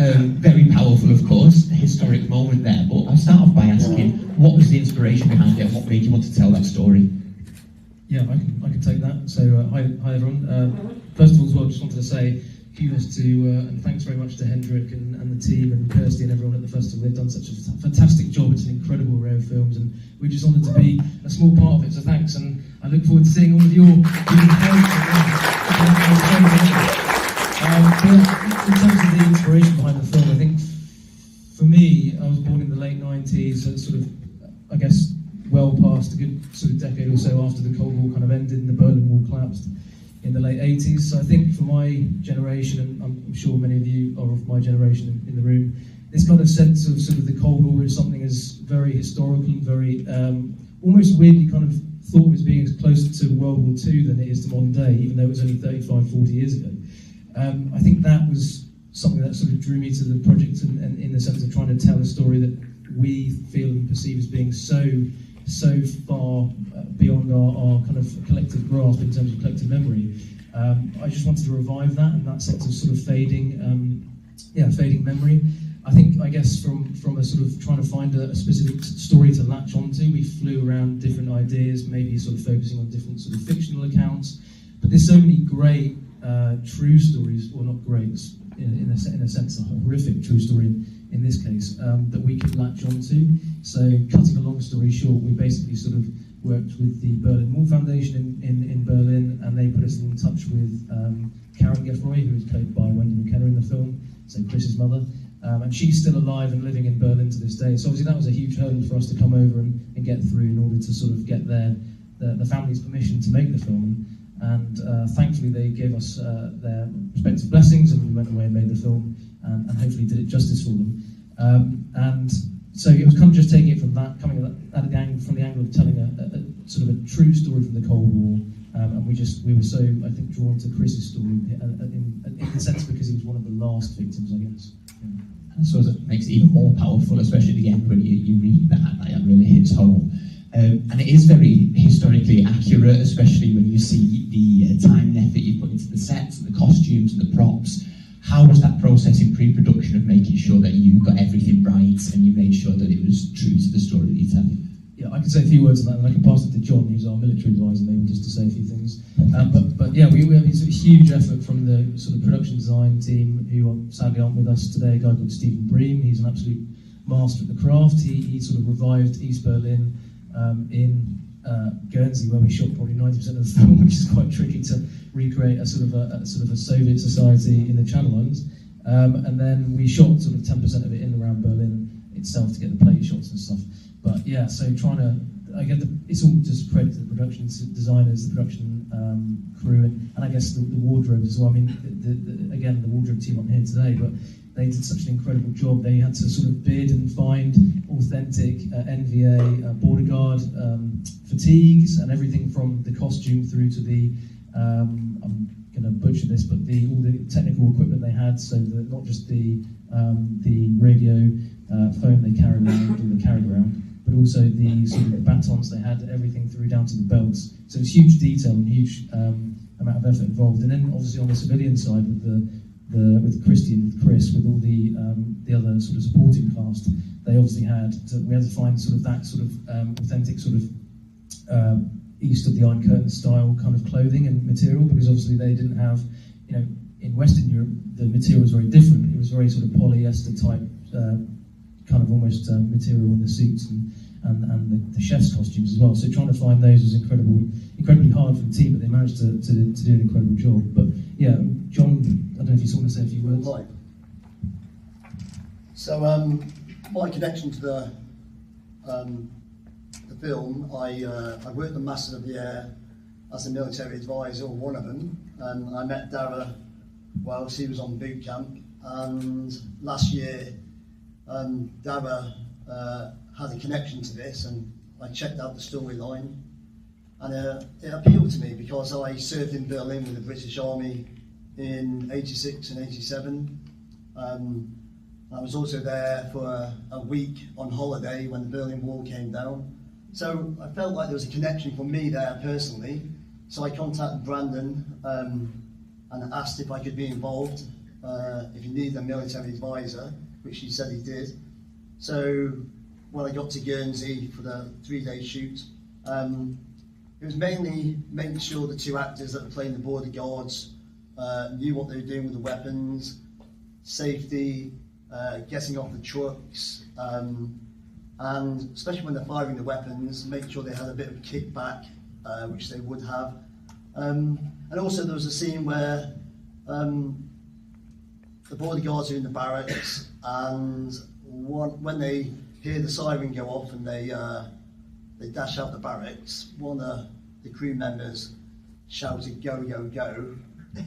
Very powerful, of course, a historic moment there, but I'll start off by asking, what was the inspiration behind it? What made you want to tell that story? Yeah, I can take that. So, hi everyone. First of all, as well, just wanted to say kudos to, and thanks very much to Hendrik and the team and Kirsty and everyone at the festival. They've done such a fantastic job. It's an incredible array of films, and we're just honoured to be a small part of it, so thanks. And I look forward to seeing all of your but in terms of the inspiration behind the film, I think for me, I was born in the late 90s, so it's sort of, I guess, well past a good sort of decade or so after the Cold War kind of ended and the Berlin Wall collapsed in the late 80s. So I think for my generation, and I'm sure many of you are of my generation in the room, this kind of sense of sort of the Cold War is something as very historical and very almost weirdly kind of thought as being as close to World War II than it is to modern day, even though it was only 35, 40 years ago. I think that was something that sort of drew me to the project, and in the sense of trying to tell a story that we feel and perceive as being so far beyond our kind of collective grasp in terms of collective memory. I just wanted to revive that and that sense of sort of fading memory. I guess from a sort of trying to find a specific story to latch onto, we flew around different ideas, maybe sort of focusing on different sort of fictional accounts. But there's so many great true stories, or not great, in a sense, a horrific true story in this case, that we could latch onto. So, cutting a long story short, we basically sort of worked with the Berlin Wall Foundation in Berlin, and they put us in touch with Karen Gueffroy, who is played by Wendy McKenna in the film, so Chris's mother. And she's still alive and living in Berlin to this day. So obviously that was a huge hurdle for us to come over and get through in order to sort of get the family's permission to make the film. And thankfully they gave us their respective blessings, and we went away and made the film, and hopefully did it justice for them. And so it was kind of just taking it from that, coming at the angle of telling a sort of a true story from the Cold War. And we were so, I think, drawn to Chris's story in the sense because he was one of the last victims, I guess. Yeah. I suppose it makes it even more powerful, especially at the end when you read that. Like, it really hits home. And it is very historically accurate, especially when you see the time and effort you put into the sets, and the costumes and the props. How was that process in pre-production of making sure that you got everything right and you made sure that it was true to the story that you're telling? Yeah, I can say a few words on that, and I can pass it to John, who's our military advisor, maybe just to say a few things. But yeah, we have a huge effort from the sort of production design team, who sadly aren't with us today. A guy called Stephen Bream. He's an absolute master at the craft. He sort of revived East Berlin in Guernsey, where we shot probably 90% of the film, which is quite tricky to recreate a sort of a Soviet society in the Channel Islands. And then we shot sort of 10% of it in and around Berlin itself to get the plate shots and stuff. But yeah, so it's all just credit to the production designers, the production crew, and I guess the wardrobe as well. I mean, the wardrobe team aren't here today, but they did such an incredible job. They had to sort of bid and find authentic NVA border guard fatigues and everything from the costume through to the, I'm going to butcher this, but all the technical equipment they had, so not just the radio phone they carried around, but also the sort of the batons they had, everything through down to the belts. So it's huge detail and huge amount of effort involved. And then obviously on the civilian side with Christian, with Chris, with all the other sort of supporting cast, we had to find sort of that sort of authentic sort of east of the Iron Curtain style kind of clothing and material, because obviously they didn't have, in Western Europe the material was very different. It was very sort of polyester type kind of almost material in the suits and the chef's costumes as well. So trying to find those was incredibly hard for the team, but they managed to do an incredible job. But yeah, John, I don't know if you just want to say a few words. Right. So my connection to the film, I worked in Masters of the Air as a military advisor, or one of them, and I met Darragh whilst he was on boot camp. And last year, Darragh had a connection to this, and I checked out the storyline, and it appealed to me because I served in Berlin with the British Army in 86 and 87. I was also there for a week on holiday when the Berlin Wall came down. So I felt like there was a connection for me there personally. So I contacted Brandon and asked if I could be involved. if you need a military advisor, which he said he did. So when I got to Guernsey for the 3-day shoot, it was mainly making sure the 2 actors that were playing the border guards knew what they were doing with the weapons, safety, getting off the trucks, and especially when they're firing the weapons, make sure they had a bit of kickback, which they would have. And also there was a scene where the border guards are in the barracks, and when they hear the siren go off and they dash out the barracks, one of the crew members shouted "Go, go, go"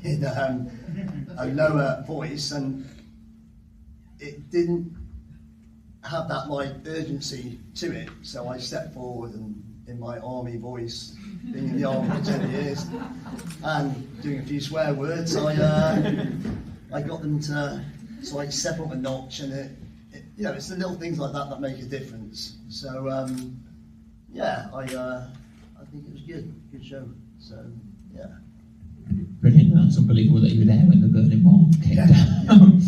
in a lower voice, and it didn't have that urgency to it. So I stepped forward and, in my army voice, being in the army for 10 years, and doing a few swear words, I got them to step up a notch, and it it's the little things like that that make a difference. So yeah, I think it was good show. So yeah. Brilliant, that's unbelievable that you were there when the Berlin Wall came down.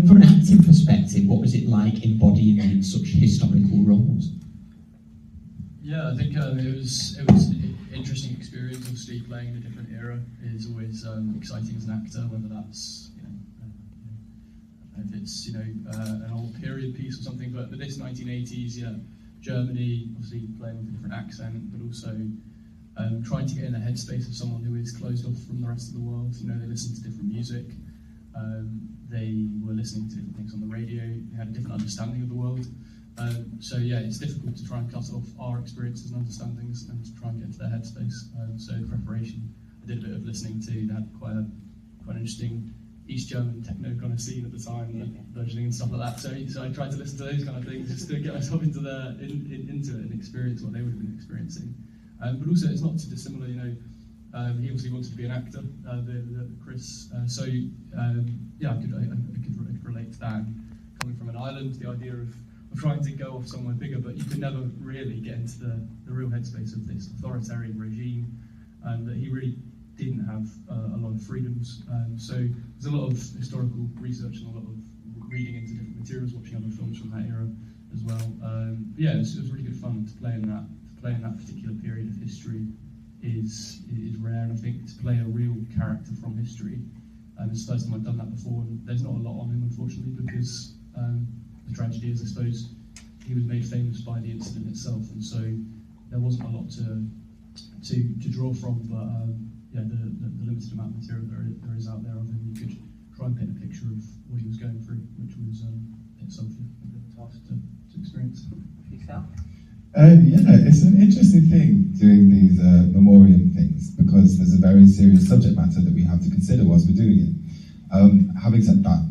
From an acting perspective, what was it like embodying such historical roles? Yeah, I think it was an interesting experience. Obviously, playing in a different era is always exciting as an actor, whether that's if it's an old period piece or something. But this 1980s, Germany, obviously playing with a different accent, but also trying to get in the headspace of someone who is closed off from the rest of the world. They listen to different music. They were listening to different things on the radio. They had a different understanding of the world. So yeah, it's difficult to try and cut off our experiences and understandings and to try and get into their headspace. So in preparation, I did a bit of listening to. They had quite an interesting East German techno kind of scene at the time, versioning and stuff like that. So I tried to listen to those kind of things just to get myself into into it and experience what they would have been experiencing. But also, it's not too dissimilar. He obviously wanted to be an actor, Chris. Yeah, I could relate to that. Coming from an island, the idea of trying to go off somewhere bigger, but you could never really get into the real headspace of this authoritarian regime, and that he really didn't have a lot of freedoms. So there's a lot of historical research and a lot of reading into different materials, watching other films from that era as well. Yeah, it was really good fun to play in that. To play in that particular period of history is rare, and I think to play a real character from history. It's the first time I've done that before, and there's not a lot on him, unfortunately, because the tragedy is, I suppose, he was made famous by the incident itself, and so there wasn't a lot to draw from. But yeah, the limited amount of material there is out there of him, you could try and paint a picture of what he was going through, which was itself a bit tough to experience. Yeah, it's an interesting thing doing these memoriam things, because there's a very serious subject matter that we have to consider whilst we're doing it. Having said that,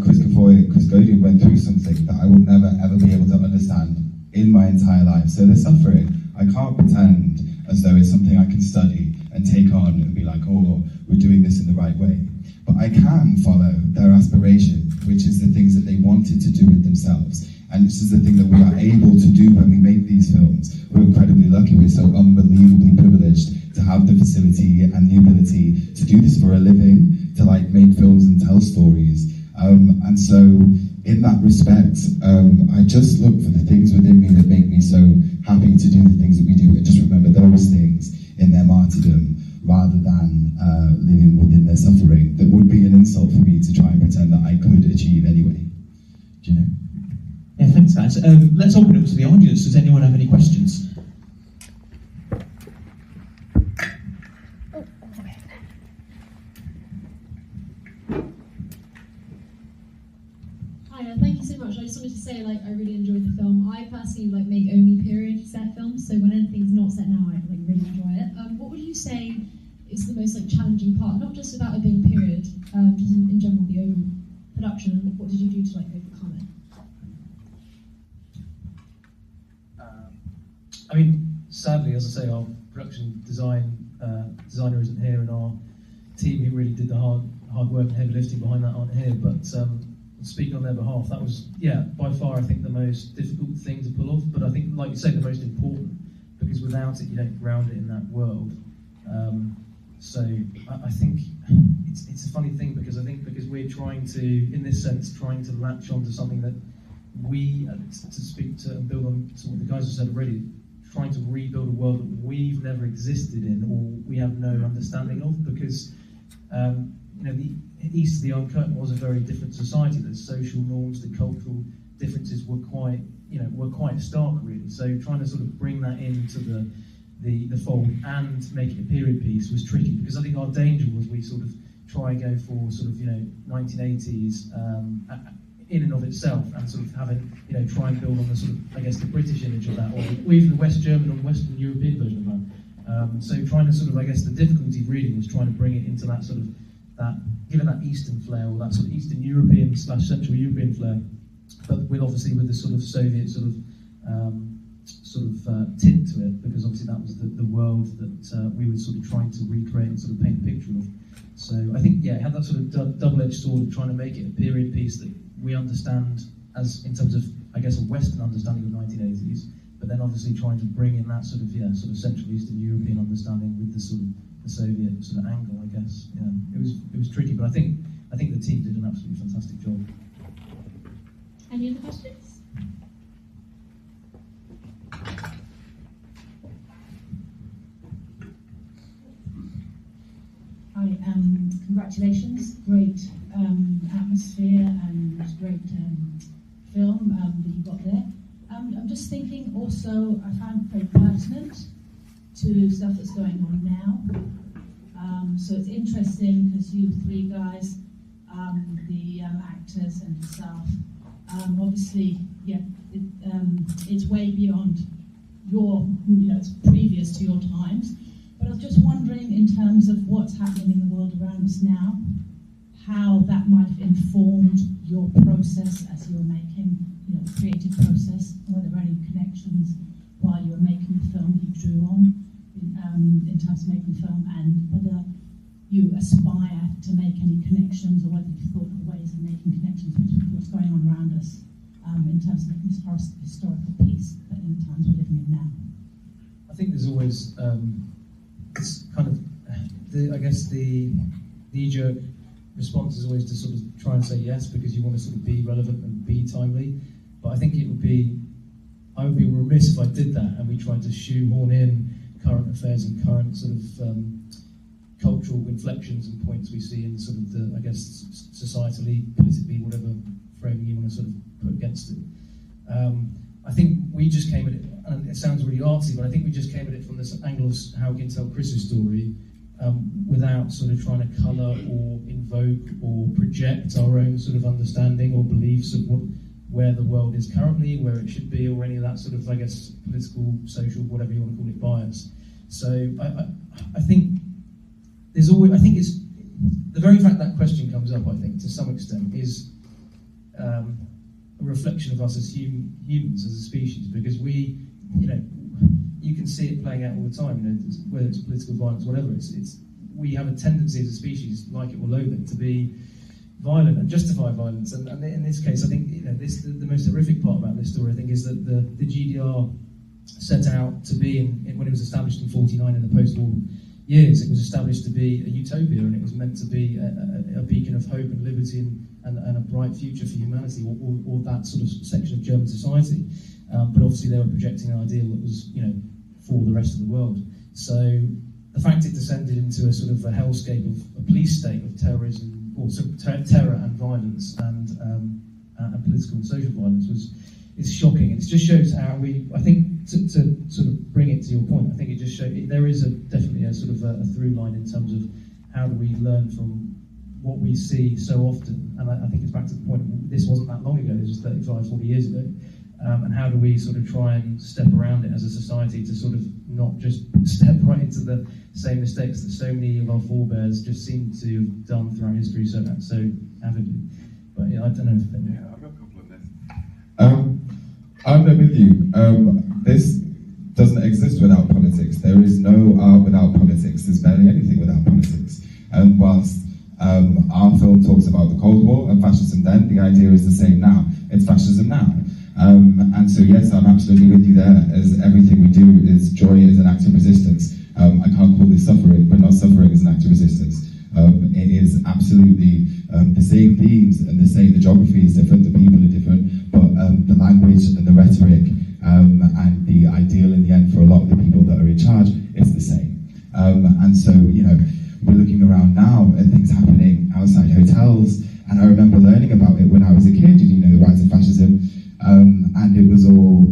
Chris Gueffroy and Chris Gaudian went through something that I will never ever be able to understand in my entire life. So they're suffering. I can't pretend as though it's something I can study and take on and be like, oh, we're doing this in the right way. But I can follow their aspiration, which is the things that they wanted to do with themselves. And this is the thing that we are able to do when we make these films. We're incredibly lucky, we're so unbelievably privileged to have the facility and the ability to do this for a living, to make films and tell stories. And so in that respect, I just look for the things within me that make me so happy to do the things that we do, and just remember those things in their martyrdom, rather than living within their suffering. That would be an insult for me to try and pretend that I could achieve anyway. Do you know? Yeah, thanks guys. Let's open it up to the audience. Does anyone have any questions? Hi, thank you so much. I just wanted to say, I really enjoyed the film. I personally make only period set films, so when anything's not set now, I really enjoy it. What would you say is the most challenging part? Not just about it being period, just in general, the overall production. What did you do to overcome it? I mean, sadly, as I say, our production designer isn't here, and our team who really did the hard work and heavy lifting behind that aren't here. But speaking on their behalf, that was, by far, I think the most difficult thing to pull off. But I think, like you say, the most important, because without it, you don't ground it in that world. So I think it's a funny thing, because I think because we're trying to, in this sense, trying to latch onto something that we, to speak to and build on to what the guys have said already, trying to rebuild a world that we've never existed in or we have no understanding of, because the East of the Iron Curtain was a very different society. The social norms, the cultural differences were quite stark, really. So trying to sort of bring that into the fold and make it a period piece was tricky, because I think our danger was we sort of try and go for sort of 1980s in and of itself, and sort of having try and build on the sort of, I guess, the British image of that, or even the West German or Western European version of that. So trying to sort of, I guess, the difficulty of reading was trying to bring it into that sort of given that Eastern flair, or that sort of Eastern European / Central European flair, but with the sort of Soviet sort of tint to it, because obviously that was the world that we were sort of trying to recreate and sort of paint a picture of. So I think, it had that sort of double-edged sword of trying to make it a period piece that we understand as, in terms of, I guess, a Western understanding of 1980s, but then obviously trying to bring in that sort of Central Eastern European understanding with the sort of the Soviet sort of angle, I guess. Yeah, it was tricky, but I think the team did an absolutely fantastic job. Any other questions? Hi, congratulations, great atmosphere and great film that you got there. I'm just thinking also, I found it very pertinent to stuff that's going on now. So it's interesting because you three guys, the actors and the staff, obviously, it's way beyond your, it's previous to your times. But I was just wondering, in terms of what's happening in the world around us now, how that might have informed your process as you were making, the creative process, and whether there are any connections while you were making the film that you drew on in terms of making the film, and whether you aspire to make any connections, or whether you thought of ways of making connections with what's going on around us in terms of making this historical piece in the times we're living in now. I think there's always it's kind of I guess the knee-jerk response is always to sort of try and say yes, because you want to sort of be relevant and be timely. But I think I would be remiss if I did that and we tried to shoehorn in current affairs and current sort of cultural inflections and points we see in sort of the, I guess, societally, politically, whatever framing you want to sort of put against it. I think we just came at it, and it sounds really artsy, but I think we just came at it from this angle of how we can tell Chris's story without sort of trying to colour or invoke or project our own sort of understanding or beliefs of where the world is currently, where it should be, or any of that sort of, I guess, political, social, whatever you want to call it, bias. So I think there's always, I think it's, the very fact that question comes up, I think, to some extent, is a reflection of us as humans, as a species, because we, you can see it playing out all the time, whether it's political violence, whatever, we have a tendency as a species, like it or loathe it, to be violent and justify violence. And in this case, I think the most horrific part about this story, I think, is that the GDR set out to be, when it was established in '49 in the post-war years, it was established to be a utopia, and it was meant to be a beacon of hope and liberty and a bright future for humanity, or that sort of section of German society. But obviously they were projecting an ideal that was, for the rest of the world. So the fact it descended into a sort of a hellscape of a police state of terrorism, or sort of terror and violence and political and social violence is shocking. And it just shows how I think, to sort of bring it to your point, I think it just shows there is definitely a sort of a through line in terms of how do we learn from what we see so often. And I think it's back to the point, this wasn't that long ago, this was 35, 40 years ago. And how do we sort of try and step around it as a society to sort of not just step right into the same mistakes that so many of our forebears just seem to have done throughout history so avidly. But I don't know if I've got a couple of this. I'm there with you. This doesn't exist without politics. There is no art without politics. There's barely anything without politics. And whilst our film talks about the Cold War and fascism then, the idea is the same now. It's fascism now. And so yes, I'm absolutely with you there, as everything we do is joy is an act of resistance. I can't call this suffering, but not suffering as an act of resistance. It is absolutely the same themes and the geography is different, the people are different, but the language and the rhetoric and the ideal in the end for a lot of the people that are in charge is the same. And so, we're looking around now at things happening outside hotels, and I remember learning about it when I was a kid, the rise of fascism, and it was all,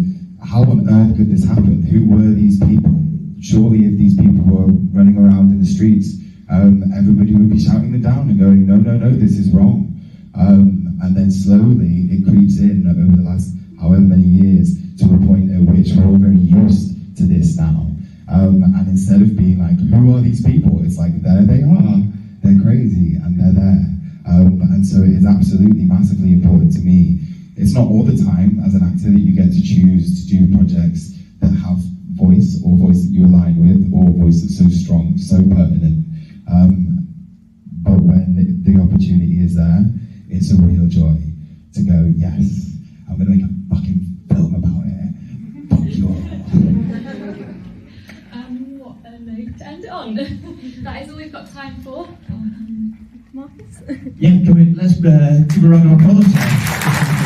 how on earth could this happen? Who were these people? Surely if these people were running around in the streets, everybody would be shouting them down and going, no, this is wrong. And then slowly it creeps in over the last however many years to a point at which we're all very used to this now. And instead of being like, who are these people? It's like, there they are, they're crazy, and they're there. And so it is absolutely massively important to me. It's not all the time as an actor that you get to choose to do projects that have voice, or voice that you align with, or voice that's so strong, so pertinent. But when the opportunity is there, it's a real joy to go, yes, I'm going to make a fucking film about it. Fuck you all. What a note to end it on. That is all we've got time for. Marcus? Yeah, let's give a round of applause.